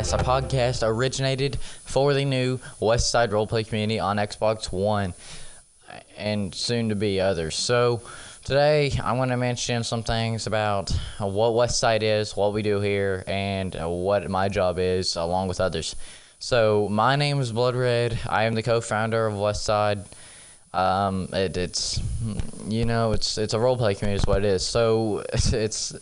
Podcast, a podcast originated for the new West Side Roleplay community on Xbox One and soon to be others. So today I'm going to mention some things about what West Side is, what we do here, and what my job is along with others. So my name is Blood Red. I am the co-founder of West Side. It's a roleplay community is what it is. So it's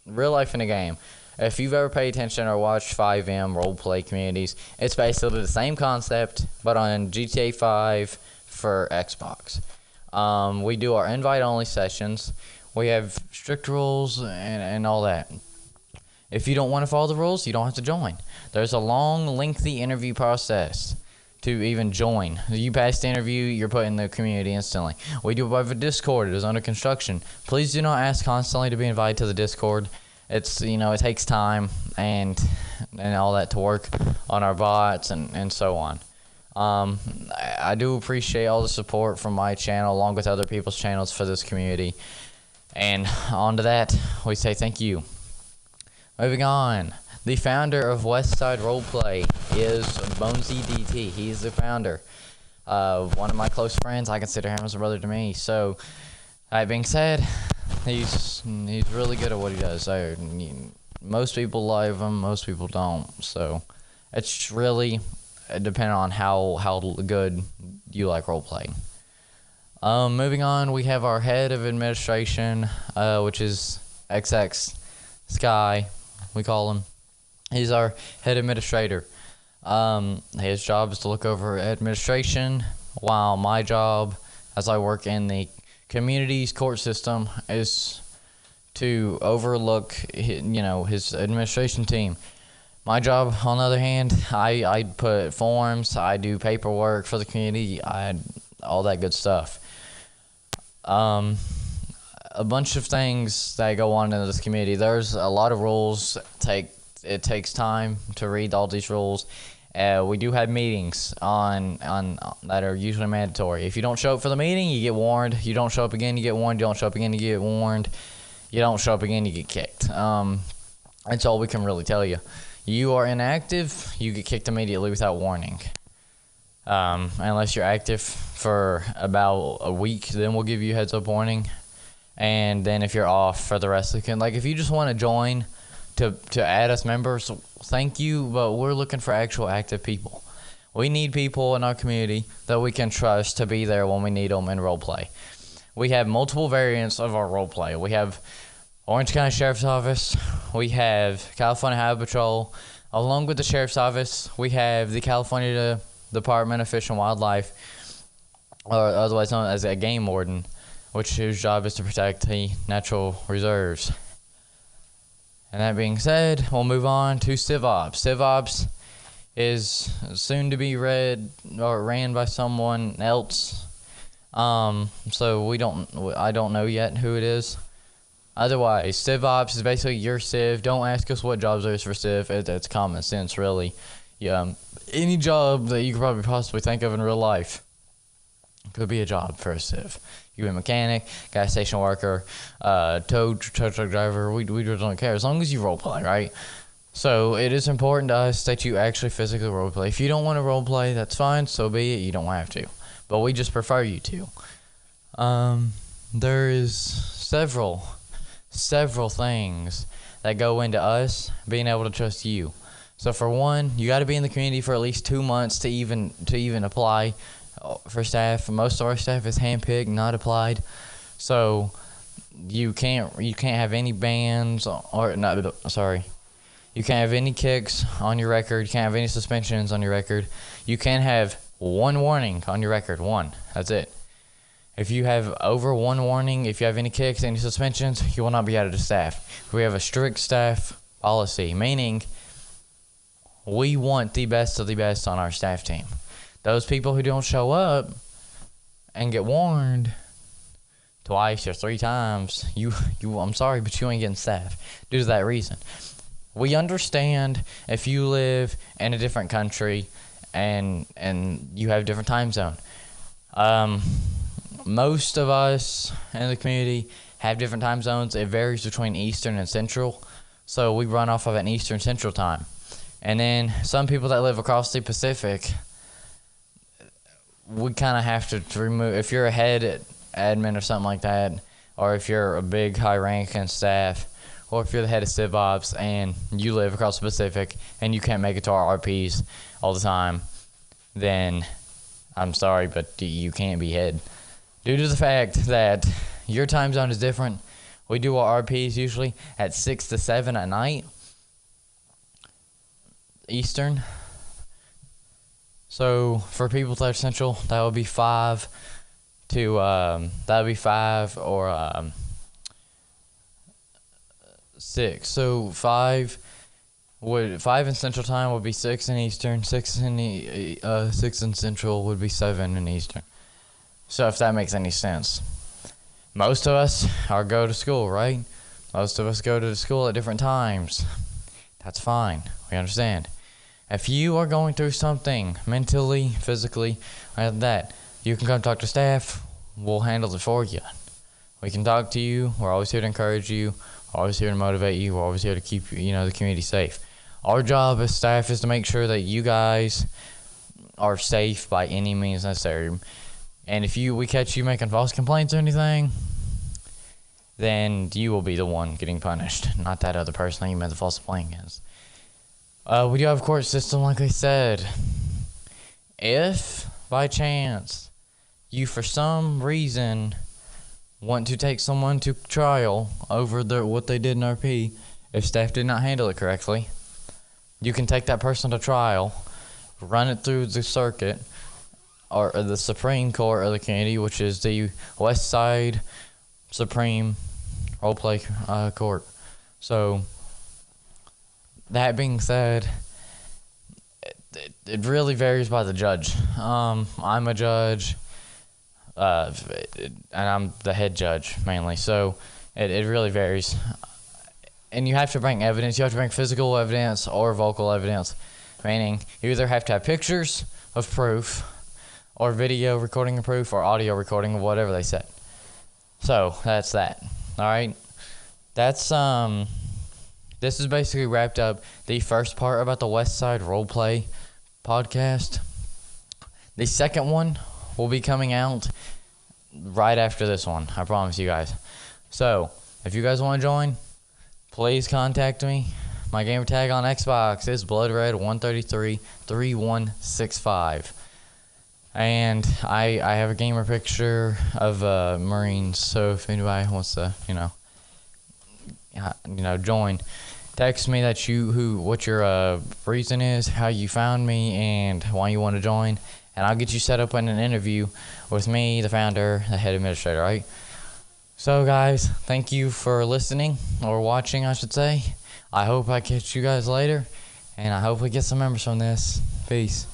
real life in a game. If you've ever paid attention or watched 5M roleplay communities, it's basically the same concept, but on GTA 5 for Xbox. We do our invite-only sessions. We have strict rules and all that. If you don't want to follow the rules, you don't have to join. There's a long, lengthy interview process to even join. You pass the interview, you're put in the community instantly. We do have a Discord. It is under construction. Please do not ask constantly to be invited to the Discord. It's, it takes time and all that to work on our bots and so on. I do appreciate all the support from my channel along with other people's channels for this community. And on to that, we say thank you. Moving on. The founder of West Side Roleplay is Bonesy DT. He's the founder. One of my close friends. I consider him as a brother to me. So, that being said, he's really good at what he does. Most people love him, most people don't. So, it's really depending on how good you like roleplaying. Moving on, we have our head of administration, which is XX Sky, we call him. He's our head administrator. His job is to look over administration, while my job, as I work in the community's court system, is to overlook his administration team. My job, on the other hand, I put forms, I do paperwork for the community, all that good stuff. A bunch of things that go on in this community. There's a lot of rules. It takes time to read all these rules. We do have meetings on that are usually mandatory. If you don't show up for the meeting, you get warned. You don't show up again, you get warned. You don't show up again, you get warned. You don't show up again, you get kicked. That's all we can really tell you. You are inactive, you get kicked immediately without warning. Unless you're active for about a week, then we'll give you a heads up warning. And then if you're off for the rest of the weekend, like if you just want to join to add us members, thank you, but we're looking for actual active people. We need people in our community that we can trust to be there when we need them in roleplay. We have multiple variants of our roleplay. We have Orange County Sheriff's Office. We have California Highway Patrol. Along with the Sheriff's Office, we have the California Department of Fish and Wildlife, or otherwise known as a game warden, whose job is to protect the natural reserves. And that being said, we'll move on to CivOps. CivOps is soon to be ran by someone else. So I don't know yet who it is. Otherwise, CivOps is basically your Civ. Don't ask us what jobs there is for Civ. It's common sense, really. Any job that you could probably possibly think of in real life could be a job for a Civ. You can be a mechanic, gas station worker, tow truck driver. We just don't care as long as you roleplay, right? So it is important to us that you actually physically roleplay. If you don't want to roleplay, that's fine. So be it. You don't have to, but we just prefer you to. There is several things that go into us being able to trust you. So for one, you got to be in the community for at least 2 months to even apply for staff. Most of our staff is handpicked, not applied. So you can't have any bans you can't have any kicks on your record. You can't have any suspensions on your record. You can have one warning on your record. One. That's it. If you have over one warning, if you have any kicks, any suspensions, you will not be added to staff. We have a strict staff policy, meaning we want the best of the best on our staff team. Those people who don't show up and get warned twice or 3 times, I'm sorry, but you ain't getting staff due to that reason. We understand if you live in a different country and you have a different time zone. Most of us in the community have different time zones. It varies between Eastern and Central. So we run off of an Eastern Central time. And then some people that live across the Pacific, we kind of have to remove, if you're a head admin or something like that, or if you're a big high rank in staff, or if you're the head of Civ Ops and you live across the Pacific and you can't make it to our RPs all the time, then I'm sorry, but you can't be head. Due to the fact that your time zone is different, we do our RPs usually at 6 to 7 at night, Eastern. So for people that are Central, that would be 5 or 6. So 5 in Central Time would be 6 in Eastern. 6 in Central would be 7 in Eastern. So if that makes any sense. Most of us go to school, right? Most of us go to school at different times. That's fine. We understand. If you are going through something mentally, physically, like that, you can come talk to staff. We'll handle it for you. We can talk to you. We're always here to encourage you. We're always here to motivate you. We're always here to keep the community safe. Our job as staff is to make sure that you guys are safe by any means necessary. And if we catch you making false complaints or anything, then you will be the one getting punished, not that other person that you made the false complaint against. We do have a court system, like I said. If, by chance, you for some reason want to take someone to trial over what they did in RP, if staff did not handle it correctly, you can take that person to trial, run it through the circuit, or the Supreme Court of the community, which is the West Side Supreme Roleplay Court. So, that being said, it really varies by the judge. I'm a judge, and I'm the head judge mainly, so it really varies. And you have to bring evidence. You have to bring physical evidence or vocal evidence, meaning you either have to have pictures of proof, or video recording of proof, or audio recording of whatever they said. So that's that. All right. That's This is basically wrapped up the first part about the West Side Roleplay podcast. The second one will be coming out right after this one. I promise you guys. So if you guys want to join, please contact me. My gamer tag on Xbox is BloodRed1333165. And I have a gamer picture of Marines, so if anybody wants to, join, text me what your reason is, how you found me, and why you want to join, and I'll get you set up in an interview with me, the founder, the head administrator, right? So guys, thank you for listening, or watching, I should say. I hope I catch you guys later, and I hope we get some members from this. Peace.